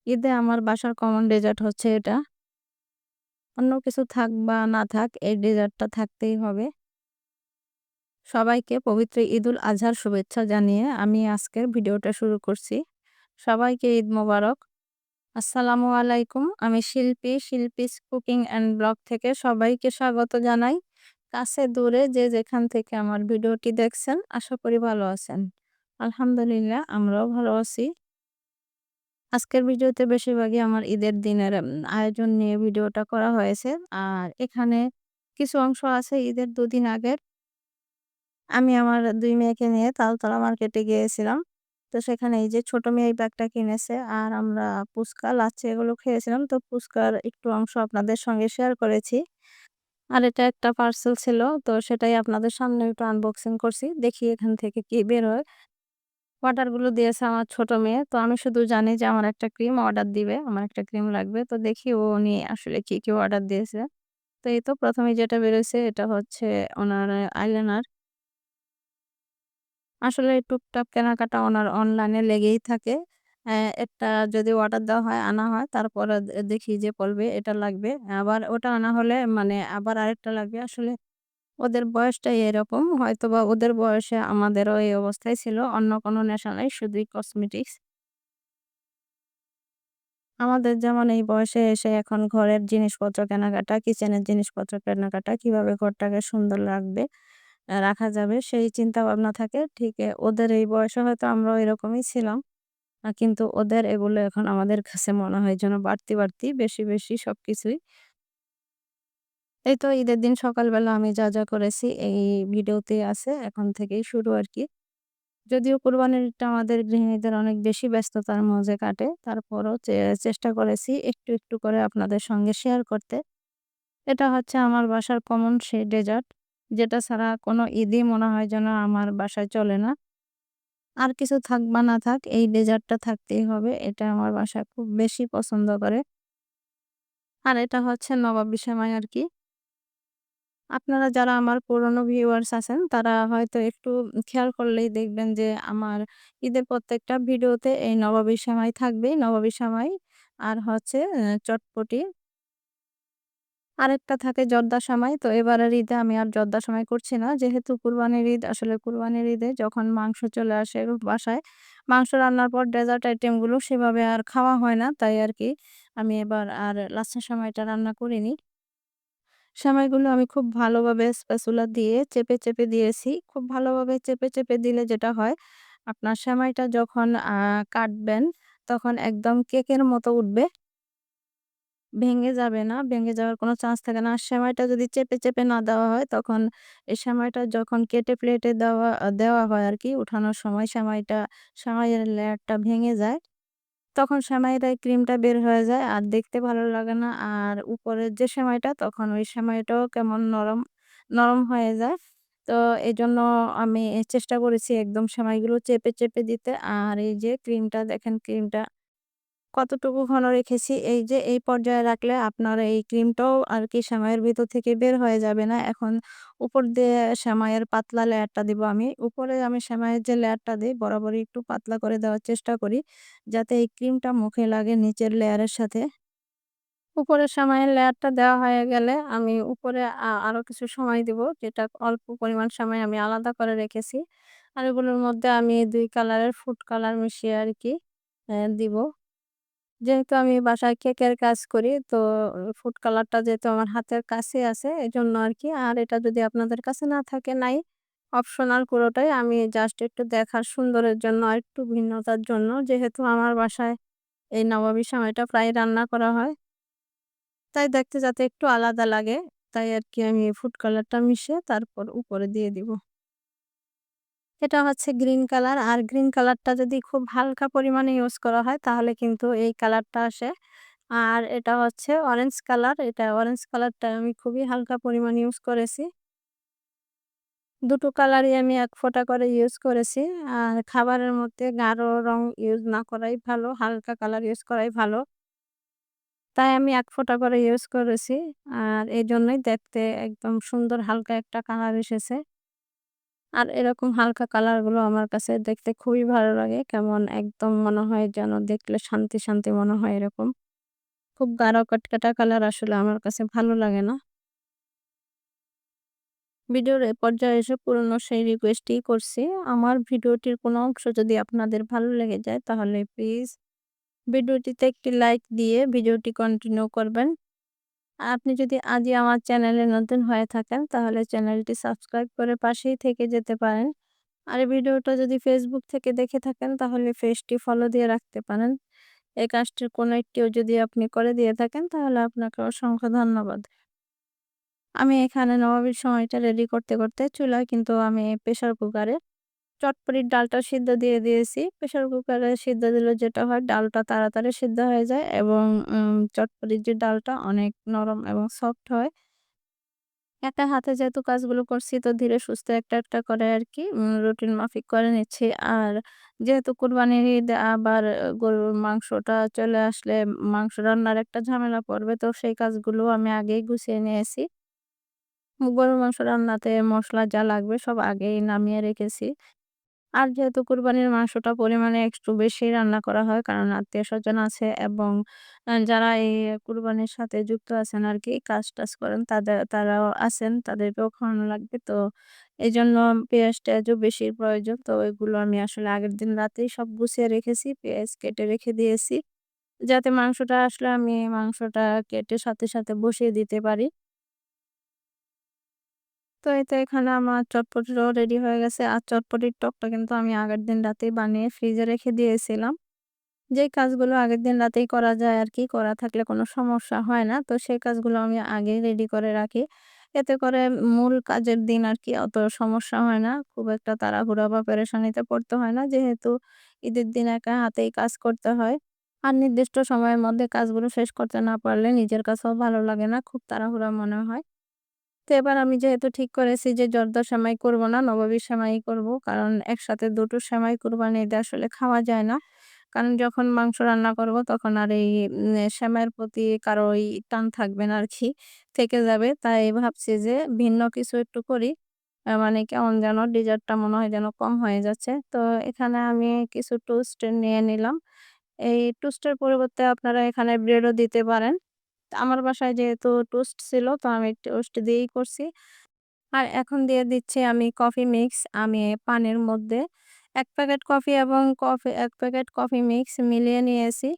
ঈদে আমার বাসার কমন ডেজার্ট হচ্ছে এটা। অন্য কিছু থাক বা না থাক এই ডেজার্টটা থাকতেই হবে। সবাইকে পবিত্র ঈদুল আজহার শুভেচ্ছা জানিয়ে আমি আজকের ভিডিওটা শুরু করছি। সবাইকে ঈদ মোবারক। আসসালামু আলাইকুম। আমি শিল্পীস কুকিং অ্যান্ড ব্লগ থেকে সবাইকে স্বাগত জানাই। কাছে দূরে যে যেখান থেকে আমার ভিডিওটি দেখছেন আশা করি ভালো আছেন। আলহামদুলিল্লাহ আমরাও ভালো আছি। আজকের ভিডিওতে বেশিরভাগই আমার ঈদের দিনের আয়োজন নিয়ে ভিডিওটা করা হয়েছে। আর এখানে কিছু অংশ আছে ঈদের ২ দিন আগের। আমি আমার ২ মেয়েকে নিয়ে তালতলা মার্কেটে গিয়েছিলাম। তো সেখানে এই যে ছোট মেয়ে এই ব্যাগটা কিনেছে আর আমরা ফুচকা, লাচ্ছি এগুলো খেয়েছিলাম। তো ফুচকার একটু অংশ আপনাদের সঙ্গে শেয়ার করেছি। আর এটা একটা পার্সেল ছিল। তো সেটাই আপনাদের সামনে একটু আনবক্সিং করছি। দেখি এখান থেকে কি বের হয়। অর্ডারগুলো দিয়েছে আমার ছোট মেয়ে। তো আমি শুধু জানি যে আমার একটা ক্রিম অর্ডার দিবে। আমার একটা ক্রিম লাগবে। তো দেখি উনি আসলে কি অর্ডার দিয়েছে। তো এই তো ১ম এই যেটা বেরোইছে এটা হচ্ছে উনার আইলাইনার। আসলে টুকটাক কেনাকাটা উনার অনলাইনে লেগেই থাকে। একটা যদি অর্ডার দেওয়া হয়, আনা হয় তারপরে দেখি যে বলবে এটা লাগবে। আবার ওটা আনা হলে মানে আবার আরেকটা লাগবে। আসলে ওদের বয়সটাই এরকম। হয়তোবা ওদের বয়সে আমাদেরও এই অবস্থাই ছিল। অন্য কোনো নেশা নাই, শুধুই কসমেটিক্স। আমাদের যেমন এই বয়সে এসে এখন ঘরের জিনিসপত্র কেনাকাটা, কিচেনের জিনিসপত্র কেনাকাটা, কিভাবে ঘরটাকে সুন্দর রাখবে রাখা যাবে সেই চিন্তাভাবনা থাকে। ঠিক ওদের এই বয়সে হয়তো আমরাও এরকমই ছিলাম। কিন্তু ওদের এগুলো এখন আমাদের কাছে মনে হয় যেন বাড়তি বেশি সবকিছুই। এই তো ঈদের দিন সকালবেলা আমি যা করেছি এই ভিডিওতে আছে। এখন থেকেই শুরু আরকি। যদিও কোরবানির ঈদটা আমাদের গৃহিণীদের অনেক বেশি ব্যস্ততার মাঝে কাটে। তারপরও চেষ্টা করেছি একটু করে আপনাদের সঙ্গে শেয়ার করতে। এটা হচ্ছে আমার বাসার কমন সেই ডেজার্ট, যেটা ছাড়া কোনো ঈদই মনে হয় যেন আমার বাসায় চলে না। আর কিছু থাক বা না থাক এই ডেজার্টটা থাকতেই হবে। এটা আমার বাসায় খুব বেশি পছন্দ করে। আর এটা হচ্ছে নবাবী সেমাই আরকি। আপনারা যারা আমার পুরনো ভিউয়ার্স আছেন তারা হয়তো একটু খেয়াল করলেই দেখবেন যে আমার ঈদের প্রত্যেকটা ভিডিওতে এই নবাবী সেমাই থাকবেই। নবাবী সেমাই আর হচ্ছে চটপটি। আরেকটা থাকে জর্দা সেমাই। তো এবারের ঈদে আমি আর জর্দা সেমাই করছি না। যেহেতু কুরবানির ঈদ আসলে কুরবানির ঈদে যখন মাংস চলে আসে বাসায়, মাংস রান্নার পর ডেজার্ট আইটেম গুলো সেভাবে আর খাওয়া হয় না। তাই আরকি আমি এবার আর লাচ্ছা সেমাইটা রান্না করিনি। সেমাইগুলো আমি খুব ভালোভাবে স্প্যাচুলা দিয়ে চেপে দিয়েছি। খুব ভালোভাবে চেপে দিলে যেটা হয়, আপনার সেমাইটা যখন কাটবেন তখন একদম কেকের মতো উঠবে। ভেঙে যাবে না, ভেঙে যাওয়ার কোনো চান্স থাকে না। আর সেমাইটা যদি চেপে না দেওয়া হয় তখন এই সেমাইটা যখন কেটে প্লেটে দেওয়া হয় আরকি উঠানোর সময় সেমাইয়ের লেয়ারটা ভেঙে যায়। তখন সেমাইয়ের এই ক্রিমটা বের হয়ে যায় আর দেখতে ভালো লাগে না। আর উপরের যে সেমাইটা তখন ওই সেমাইটাও কেমন নরম হয়ে যায়। তো এজন্য আমি চেষ্টা করেছি একদম সেমাইগুলো চেপে দিতে। আর এই যে ক্রিমটা দেখেন ক্রিমটা কতটুকু ঘন রেখেছি। এই যে এই পর্যায়ে রাখলে আপনার এই ক্রিমটাও আরকি সেমাইয়ের ভেতর থেকে বের হয়ে যাবে না। এখন উপর দিয়ে সেমাইয়ের পাতলা লেয়ারটা দিব আমি। উপরে আমি সেমাইয়ের যে লেয়ারটা দেই বরাবরই একটু পাতলা করে দেওয়ার চেষ্টা করি। যাতে এই ক্রিমটা মুখে লাগে নিচের লেয়ারের সাথে। উপরে সেমাইয়ের লেয়ারটা দেওয়া হয়ে গেলে আমি উপরে আরো কিছু সেমাই দিব। যেটা অল্প পরিমাণ সেমাই আমি আলাদা করে রেখেছি। আর এগুলোর মধ্যে আমি ২ কালারের ফুড কালার মিশিয়ে আরকি দিব। যেহেতু আমি বাসায় কেকের কাজ করি তো ফুড কালারটা যেহেতু আমার হাতের কাছে আছে এজন্য আরকি। আর এটা যদি আপনাদের কাছে না থাকে নাই, অপশনাল পুরোটাই। আমি জাস্ট একটু দেখার সুন্দরের জন্য আরেকটু ভিন্নতার জন্য যেহেতু আমার বাসায় এই নবাবী সেমাইটা প্রায় রান্না করা হয়। তাই দেখতে যাতে একটু আলাদা লাগে তাই আরকি আমি ফুড কালারটা মিশিয়ে তারপর উপরে দিয়ে দিব। এটা হচ্ছে গ্রিন কালার। আর গ্রিন কালারটা যদি খুব হালকা পরিমাণে ইউজ করা হয় তাহলে কিন্তু এই কালারটা আসে। আর এটা হচ্ছে অরেঞ্জ কালার। এটা অরেঞ্জ কালারটা আমি খুবই হালকা পরিমাণে ইউজ করেছি। দুটো কালারই আমি ১ ফোঁটা করে ইউজ করেছি। আর খাবারের মধ্যে গাঢ় রং ইউজ না করাই ভালো, হালকা কালার ইউজ করাই ভালো। তাই আমি ১ ফোঁটা করে ইউজ করেছি। আর এজন্যই দেখতে একদম সুন্দর হালকা একটা কালার এসেছে। আর এরকম হালকা কালার গুলো আমার কাছে দেখতে খুবই ভালো লাগে। কেমন একদম মনে হয় যেন দেখলে শান্তি, শান্তি মনে হয় এরকম। খুব গাঢ় কটকাটা কালার আসলে আমার কাছে ভালো লাগে না। ভিডিওর এ পর্যায়ে এসে পুরনো সেই রিকোয়েস্টই করছি। আমার ভিডিওটির কোনো অংশ যদি আপনাদের ভালো লেগে যায় তাহলে প্লিজ ভিডিওটিতে একটি লাইক দিয়ে ভিডিওটি কন্টিনিউ করবেন। আর আপনি যদি আজই আমার চ্যানেলে নতুন হয়ে থাকেন তাহলে চ্যানেলটি সাবস্ক্রাইব করে পাশেই থেকে যেতে পারেন। আর এই ভিডিওটা যদি ফেসবুক থেকে দেখে থাকেন তাহলে পেজটি ফলো দিয়ে রাখতে পারেন। এই কাজটির কোনো একটিও যদি আপনি করে দিয়ে থাকেন তাহলে আপনাকে অসংখ্য ধন্যবাদ। আমি এখানে নবাবের সময়টা রেডি করতে, করতে চুলায় কিন্তু আমি প্রেশার কুকারে চটপটির ডালটা সিদ্ধ দিয়ে দিয়েছি। প্রেশার কুকারে সিদ্ধ দিলে যেটা হয় ডালটা তাড়াতাড়ি সিদ্ধ হয়ে যায় এবং চটপটির যে ডালটা অনেক নরম এবং সফট হয়। একা হাতে যেহেতু কাজগুলো করছি তো ধীরে সুস্থে একটা, একটা করে আরকি রুটিন মাফিক করে নিচ্ছি। আর যেহেতু কোরবানির ঈদ আবার গরুর মাংসটা চলে আসলে মাংস রান্নার একটা ঝামেলা পড়বে। তো সেই কাজগুলো আমি আগেই গুছিয়ে নিয়েছি। গরুর মাংস রান্নাতে মসলা যা লাগবে সব আগেই নামিয়ে রেখেছি। আর যেহেতু কুরবানির মাংসটা পরিমাণে একটু বেশি রান্না করা হয় কারণ আত্মীয়স্বজন আছে এবং যারা এই কুরবানির সাথে যুক্ত আছেন আরকি কাজ-টাজ করেন তারাও আছেন, তাদেরকেও খাওয়ানো লাগবে। তো এজন্য পেঁয়াজ-টেয়াজও বেশি প্রয়োজন। তো এগুলো আমি আসলে আগের দিন রাতেই সব গুছিয়ে রেখেছি। পেঁয়াজ কেটে রেখে দিয়েছি। যাতে মাংসটা আসলে আমি মাংসটা কেটে সাথে, সাথে বসিয়ে দিতে পারি। তো এই তো এখানে আমার চটপটিটাও রেডি হয়ে গেছে। আর চটপটির টকটা কিন্তু আমি আগের দিন রাতেই বানিয়ে ফ্রিজে রেখে দিয়েছিলাম। যেই কাজগুলো আগের দিন রাতেই করা যায় আরকি, করা থাকলে কোনো সমস্যা হয় না। তো সেই কাজগুলো আমি আগেই রেডি করে রাখি। এতে করে মূল কাজের দিন আরকি অত সমস্যা হয় না। খুব একটা তাড়াহুড়া বা পেরেশানিতে পড়তে হয় না। যেহেতু ঈদের দিন একা হাতেই কাজ করতে হয়। আর নির্দিষ্ট সময়ের মধ্যে কাজগুলো শেষ করতে না পারলে নিজের কাছেও ভালো লাগে না। খুব তাড়াহুড়া মনে হয়। তো এবার আমি যেহেতু ঠিক করেছি যে জর্দা সেমাই করব না, নবাবী সেমাই করব। কারণ একসাথে দুটো সেমাই কুরবানির ঈদে আসলে খাওয়া যায় না। কারণ যখন মাংস রান্না করব তখন আর এই সেমাইয়ের প্রতি কারো টান থাকবে না আরকি, থেকে যাবে। তাই ভাবছি যে ভিন্ন কিছু একটু করি। মানে কেমন যেন ডেজার্টটা মনে হয় যেন কম হয়ে যাচ্ছে। তো এখানে আমি কিছু টোস্ট নিয়ে নিলাম। এই টোস্টের পরিবর্তে আপনারা এখানে ব্রেডও দিতে পারেন। তো আমার বাসায় যেহেতু টোস্ট ছিল তো আমি টোস্ট দিয়েই করছি। আর এখন দিয়ে দিচ্ছি আমি কফি মিক্স। আমি পানির মধ্যে ১ প্যাকেট কফি এবং ১ প্যাকেট কফি মিক্স মিলিয়ে নিয়েছি।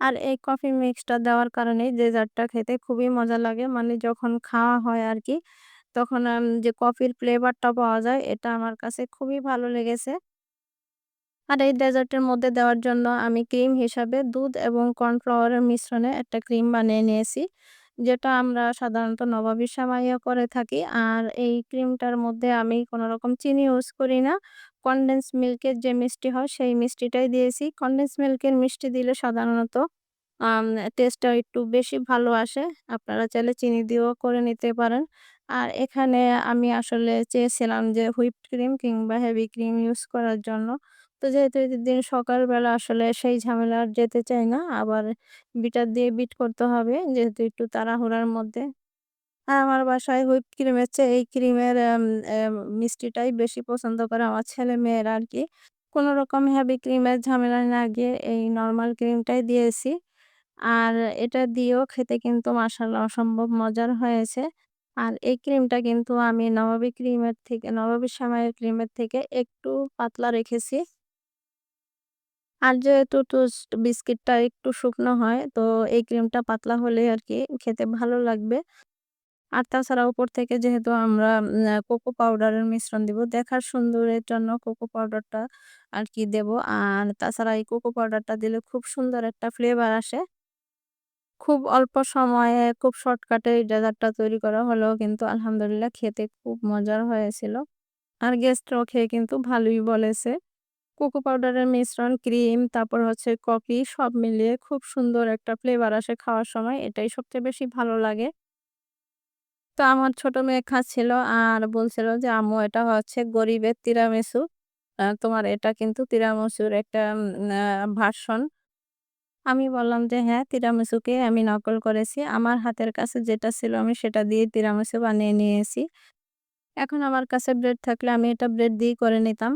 আর এই কফি মিক্সটা দেওয়ার কারণে ডেজার্টটা খেতে খুবই মজা লাগে। মানে যখন খাওয়া হয় আরকি তখন যে কফির ফ্লেভারটা পাওয়া যায় এটা আমার কাছে খুবই ভালো লেগেছে। আর এই ডেজার্টের মধ্যে দেওয়ার জন্য আমি ক্রিম হিসাবে দুধ এবং কর্নফ্লাওয়ারের মিশ্রণে একটা ক্রিম বানিয়ে নিয়েছি। যেটা আমরা সাধারণত নবাবী সেমাইও করে থাকি। আর এই ক্রিমটার মধ্যে আমি কোনরকম চিনি ইউজ করি না। কনডেন্স মিল্কের যে মিষ্টি হয় সেই মিষ্টিটাই দিয়েছি। কনডেন্স মিল্কের মিষ্টি দিলে সাধারণত আম টেস্টটা একটু বেশি ভালো আসে। আপনারা চাইলে চিনি দিয়েও করে নিতে পারেন। আর এখানে আমি আসলে চেয়েছিলাম যে হুইপড ক্রিম কিংবা হেভি ক্রিম ইউজ করার জন্য। তো যেহেতু ঈদের দিন সকালবেলা আসলে সেই ঝামেলা আর যেতে চাই না। আবার বিটার দিয়ে বিট করতে হবে যেহেতু একটু তাড়াহুড়ার মধ্যে। আর আমার বাসায় হুইপ ক্রিমের চেয়ে এই ক্রিমের মিষ্টিটাই বেশি পছন্দ করে আমার ছেলে-মেয়েরা আরকি। কোন রকম হেভি ক্রিমের ঝামেলায় না গিয়ে এই নরমাল ক্রিমটাই দিয়েছি। আর এটা দিয়েও খেতে কিন্তু মাশাআল্লাহ অসম্ভব মজার হয়েছে। আর এই ক্রিমটা কিন্তু আমি নবাবী সেমাইয়ের ক্রিমের থেকে একটু পাতলা রেখেছি। আর যেহেতু টোস্ট বিস্কিটটা একটু শুকনো হয়, তো এই ক্রিমটা পাতলা হলেই আরকি খেতে ভালো লাগবে। আর তাছাড়া উপর থেকে যেহেতু আমরা কোকো পাউডারের মিশ্রণ দিব, দেখার সুন্দরের জন্য কোকো পাউডারটা আরকি দেব। আর তাছাড়া এই কোকো পাউডারটা দিলে খুব সুন্দর একটা ফ্লেভার আসে। খুব অল্প সময়ে খুব শর্টকাটে এই ডেজার্টটা তৈরি করা হলেও কিন্তু আলহামদুলিল্লাহ খেতে খুব মজার হয়েছিল। আর গেস্টরাও খেয়ে কিন্তু ভালোই বলেছে। কোকো পাউডারের মিশ্রণ, ক্রিম, তারপর হচ্ছে কফি সব মিলিয়ে খুব সুন্দর একটা ফ্লেভার আসে খাওয়ার সময়। এটাই সবচেয়ে বেশি ভালো লাগে। তো আমার ছোট মেয়ে খাচ্ছিল আর বলছিল যে, "আম্মু এটা হচ্ছে গরিবের তিরামিসু। তোমার এটা কিন্তু তিরামিসুর একটা ভার্সন।" আমি বললাম যে, "হ্যাঁ, তিরামিসুকে আমি নকল করেছি। আমার হাতের কাছে যেটা ছিল আমি সেটা দিয়েই তিরামিসু বানিয়ে নিয়েছি।" এখন আমার কাছে ব্রেড থাকলে আমি এটা ব্রেড দিয়েই করে নিতাম।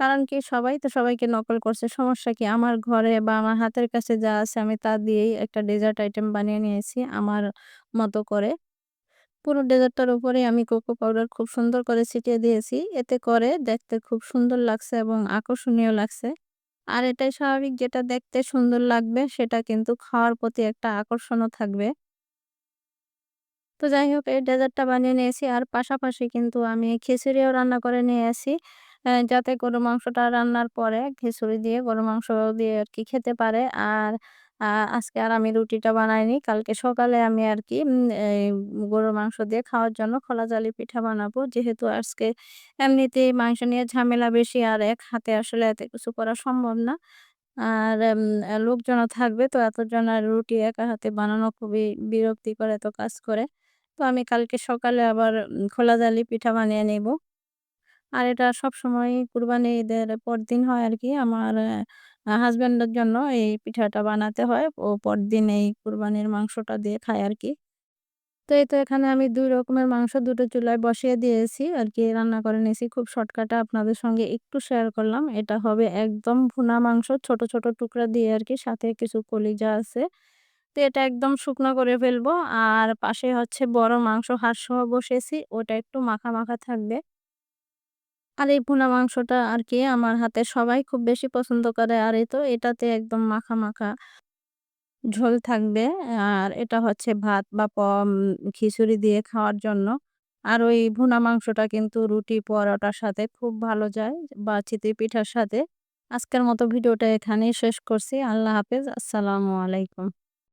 কারণ কি সবাই তো সবাইকে নকল করছে। সমস্যা কি? আমার ঘরে বা আমার হাতের কাছে যা আছে আমি তা দিয়েই একটা ডেজার্ট আইটেম বানিয়ে নিয়েছি আমার মতো করে। পুরো ডেজার্টটার উপরেই আমি কোকো পাউডার খুব সুন্দর করে ছিটিয়ে দিয়েছি। এতে করে দেখতে খুব সুন্দর লাগছে এবং আকর্ষণীয় লাগছে। আর এটাই স্বাভাবিক, যেটা দেখতে সুন্দর লাগবে সেটা কিন্তু খাওয়ার প্রতি একটা আকর্ষণও থাকবে। তো যাই হোক, এই ডেজার্টটা বানিয়ে নিয়েছি। আর পাশাপাশি কিন্তু আমি খিচুড়িও রান্না করে নিয়েছি। যাতে গরুর মাংসটা রান্নার পরে খিচুড়ি দিয়ে গরুর মাংস দিয়ে আরকি খেতে পারে। আর আ আজকে আর আমি রুটিটা বানাইনি। কালকে সকালে আমি আরকি এই গরুর মাংস দিয়ে খাওয়ার জন্য খোলাজালি পিঠা বানাবো। যেহেতু আজকে এমনিতেই মাংস নিয়ে ঝামেলা বেশি, আর এক হাতে আসলে এত কিছু করা সম্ভব না। আর লোকজনও থাকবে, তো এতজন আর রুটি একা হাতে বানানো খুবই বিরক্তিকর এত কাজ করে। তো আমি কালকে সকালে আবার খোলা জালি পিঠা বানিয়ে নিবো। আর এটা সবসময়ই কুরবানি ঈদের পরদিন হয় আরকি। আমার হাসব্যান্ডের জন্য এই পিঠাটা বানাতে হয়। ও পরদিন এই কুরবানির মাংসটা দিয়ে খায় আরকি। তো এই তো এখানে আমি ২ রকমের মাংস ২ টো চুলায় বসিয়ে দিয়েছি আরকি, রান্না করে নিয়েছি। খুব শর্টকাটে আপনাদের সঙ্গে একটু শেয়ার করলাম। এটা হবে একদম ভুনা মাংস, ছোট, ছোট টুকরা দিয়ে আরকি, সাথে কিছু কলিজা আছে। তো এটা একদম শুকনা করে ফেলবো। আর পাশে হচ্ছে বড় মাংস হাড়সহ বসিয়েছি। ওটা একটু মাখা, মাখা থাকবে। আর এই ভুনা মাংসটা আরকি আমার হাতে সবাই খুব বেশি পছন্দ করে। আর এই তো এটাতে একদম মাখা, মাখা ঝোল থাকবে। আর এটা হচ্ছে ভাত বা খিচুড়ি দিয়ে খাওয়ার জন্য। আর ওই ভুনা মাংসটা কিন্তু রুটি, পরোটার সাথে খুব ভালো যায় বা চিতই পিঠার সাথে। আজকের মতো ভিডিওটা এখানেই শেষ করছি। আল্লাহ হাফেজ। আসসালামু আলাইকুম।